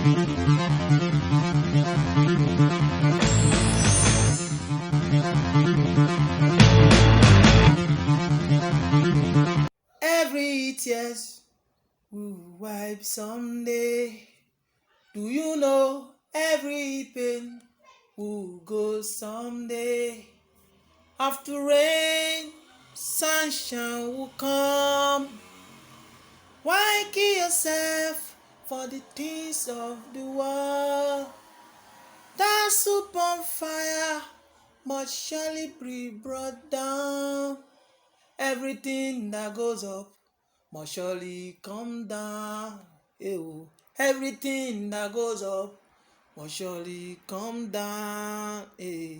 Every tears will wipe someday. Do you know every pain will go someday? After rain, sunshine will come. Why kill yourself for the things of the world? That soup on fire must surely be brought down. Everything that goes up must surely come down. Ew. Everything that goes up must surely come down. Eh.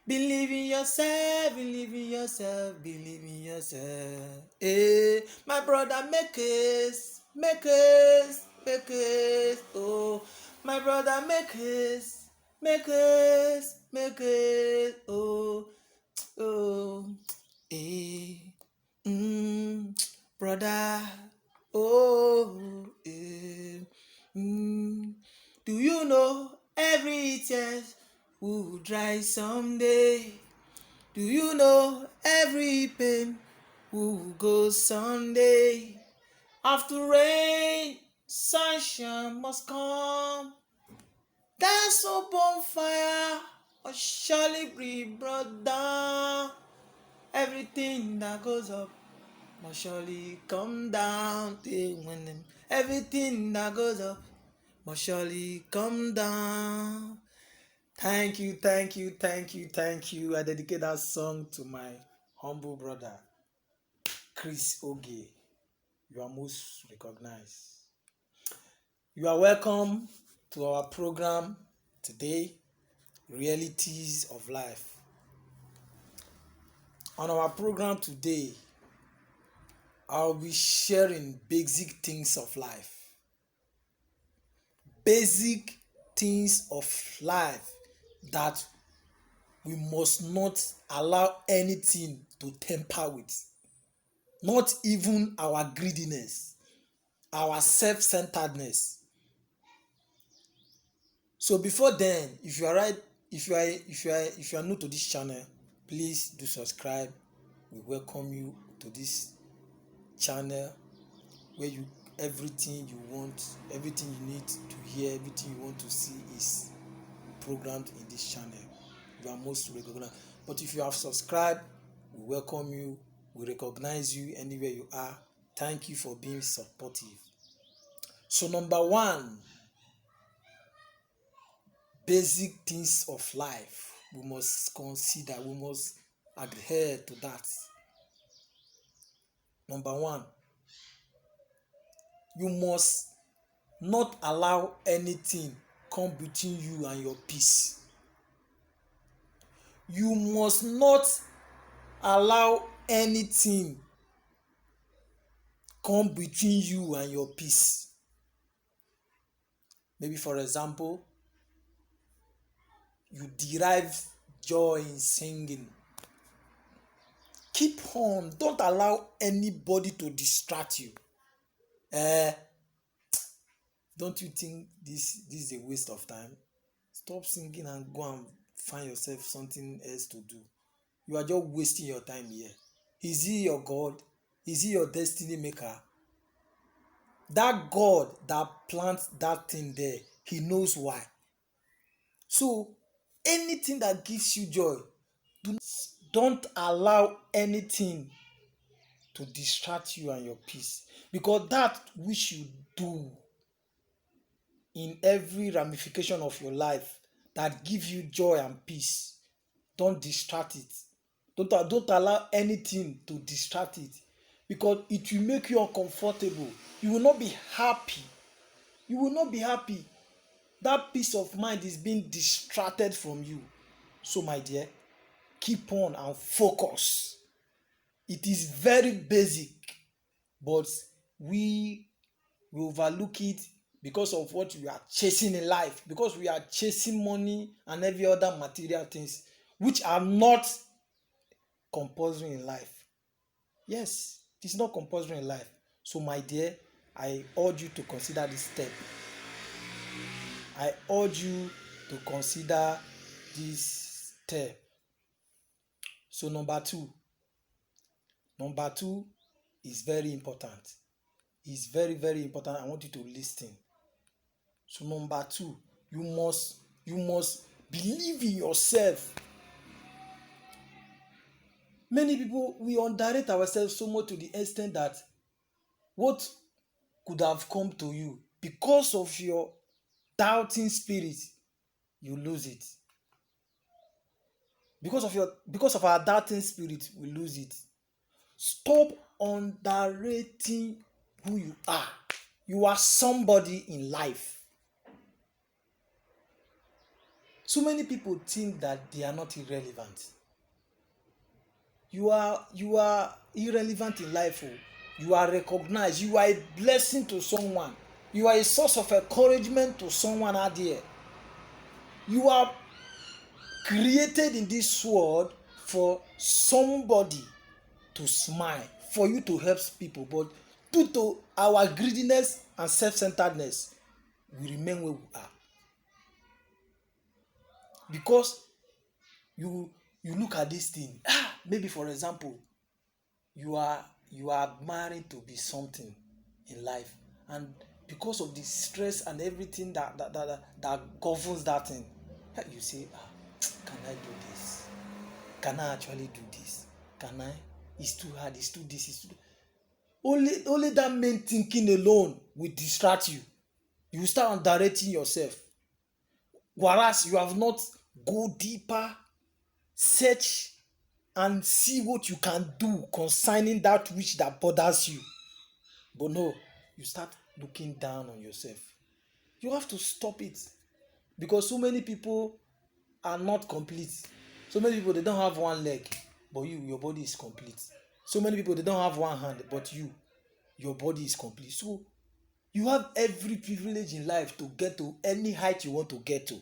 Believe in yourself, believe in yourself, believe in yourself. Eh. My brother, make haste, make haste, make haste. Oh, my brother, make haste, make haste, make haste. Oh, oh, eh. Brother, oh, eh. Do you know every tear will dry someday? Do you know every pain will go someday? After rain, sunshine must come. Dance upon fire must surely be brought down. Everything that goes up must surely come down. Everything that goes up must surely come down. Thank you, thank you, thank you, thank you. I dedicate that song to my humble brother, Chris Oge. You are most recognized. You are welcome to our program today, Realities of Life. On our program today, I'll be sharing basic things of life. Basic things of life that we must not allow anything to tamper with. Not even our greediness, our self-centeredness. So before then, if you are new to this channel, please do subscribe. We welcome you to this channel where everything you want, everything you need to hear, everything you want to see is programmed in this channel. You are most recognized. But if you have subscribed, we welcome you. We recognize you anywhere you are. Thank you for being supportive. So number one, basic things of life we must consider, we must adhere to that. Number one, you must not allow anything come between you and your peace. You must not allow anything come between you and your peace. Maybe for example, you derive joy in singing. Keep on. Don't allow anybody to distract you. Don't you think this is a waste of time? Stop singing and go and find yourself something else to do. You are just wasting your time here. Is he your God? Is he your destiny maker? That God that plants that thing there, he knows why. So anything that gives you joy, don't allow anything to distract you and your peace, because that which you do in every ramification of your life that gives you joy and peace, don't distract it. Don't allow anything to distract it, because it will make you uncomfortable. You will not be happy. You will not be happy. That peace of mind is being distracted from you. So my dear, keep on and focus. It is very basic, but we overlook it because of what we are chasing in life, because we are chasing money and every other material things which are not compulsory in life. Yes, it is not compulsory in life. So my dear, I urge you to consider this step. I urge you to consider this step. So number two is very important. It's very, very important. I want you to listen. So number two, you must believe in yourself. Many people, we underrate ourselves so much to the extent that what could have come to you because of your doubting spirit, you lose it. Because of our doubting spirit, we lose it. Stop underrating who you are. You are somebody in life. So many people think that they are not irrelevant. You are irrelevant in life. Oh. You are recognized. You are a blessing to someone. You are a source of encouragement to someone out there. You are created in this world for somebody to smile, for you to help people. But due to our greediness and self-centeredness, we remain where we are. Because you look at this thing, maybe for example, you are admiring to be something in life, and because of the stress and everything that governs that thing, you say, can I do this? Can I actually do this? Can I? It's too hard. It's too this. It's too... Only that main thinking alone will distract you. You start underrating yourself, whereas you have not go deeper, search and see what you can do concerning that which that bothers you. But no, you start looking down on yourself. You have to stop it, because so many people are not complete. So many people, they don't have one leg, but your body is complete. So many people, they don't have one hand, but your body is complete. So you have every privilege in life to get to any height you want to get to.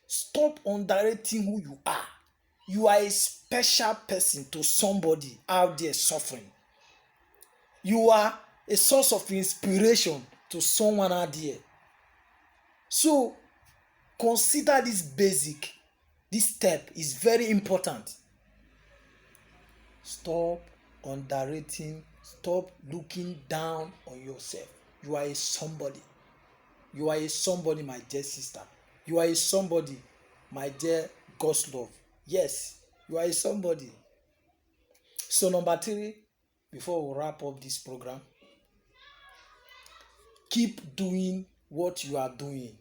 Stop underrating who you are. You are a special person to somebody out there suffering. You are a source of inspiration to someone out there. So consider this basic. This step is very important. Stop underrating. Stop looking down on yourself. You are a somebody. You are a somebody, my dear sister. You are a somebody, my dear God's love. Yes, you are a somebody. So number three, before we wrap up this program, keep doing what you are doing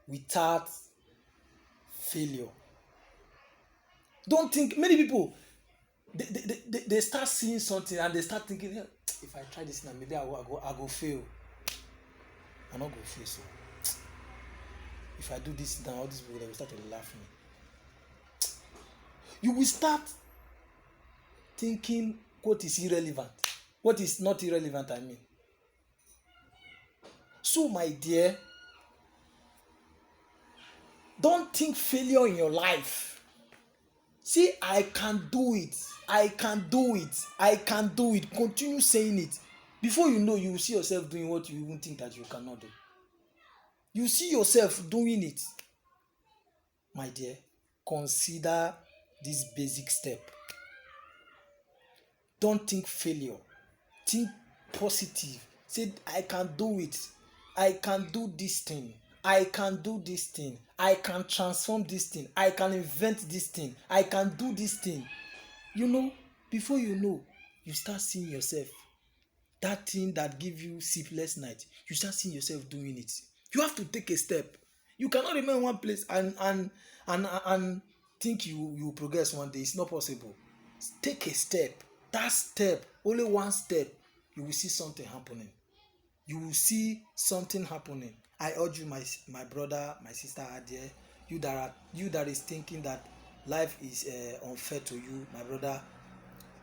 without failure. Don't think, many people, they start seeing something and they start thinking, hey, if I try this now, maybe I go fail. I'm not going to fail. So if I do this now, all these people, they will start to laugh me. You will start thinking what is irrelevant. What is not irrelevant, I mean. So my dear, don't think failure in your life. See, I can do it. I can do it. I can do it. Continue saying it. Before you know, you will see yourself doing what you even think that you cannot do. You see yourself doing it. My dear, consider this basic step. Don't think failure. Think positive. Say, I can do it. I can do this thing. I can do this thing. I can transform this thing. I can invent this thing. I can do this thing. You know, before you know, you start seeing yourself. That thing that gives you sleepless night, you start seeing yourself doing it. You have to take a step. You cannot remain in one place and think you progress one day. It's not possible. Take a step. That step, only one step, you will see something happening. You will see something happening. I urge you, my brother, my sister out there, you that is thinking that life is unfair to you, my brother,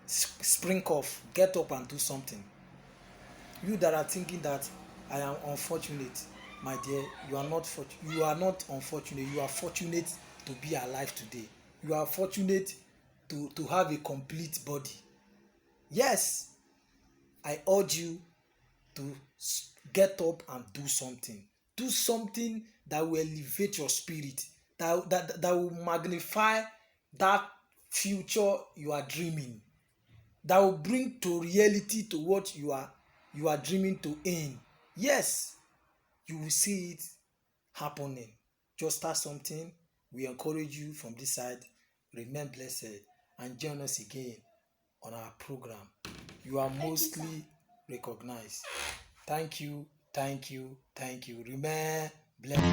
spring off, get up and do something. You that are thinking that I am unfortunate, my dear, you are not unfortunate. You are fortunate to be alive today. You are fortunate to have a complete body. Yes, I urge you to get up and do something. Do something that will elevate your spirit, that will magnify that future you are dreaming, that will bring to reality to what you are dreaming to aim. Yes, you will see it happening. Just start something. We encourage you from this side. Remain blessed and join us again on our program. You are mostly recognized. Thank you, thank you, thank you. Remain blessed.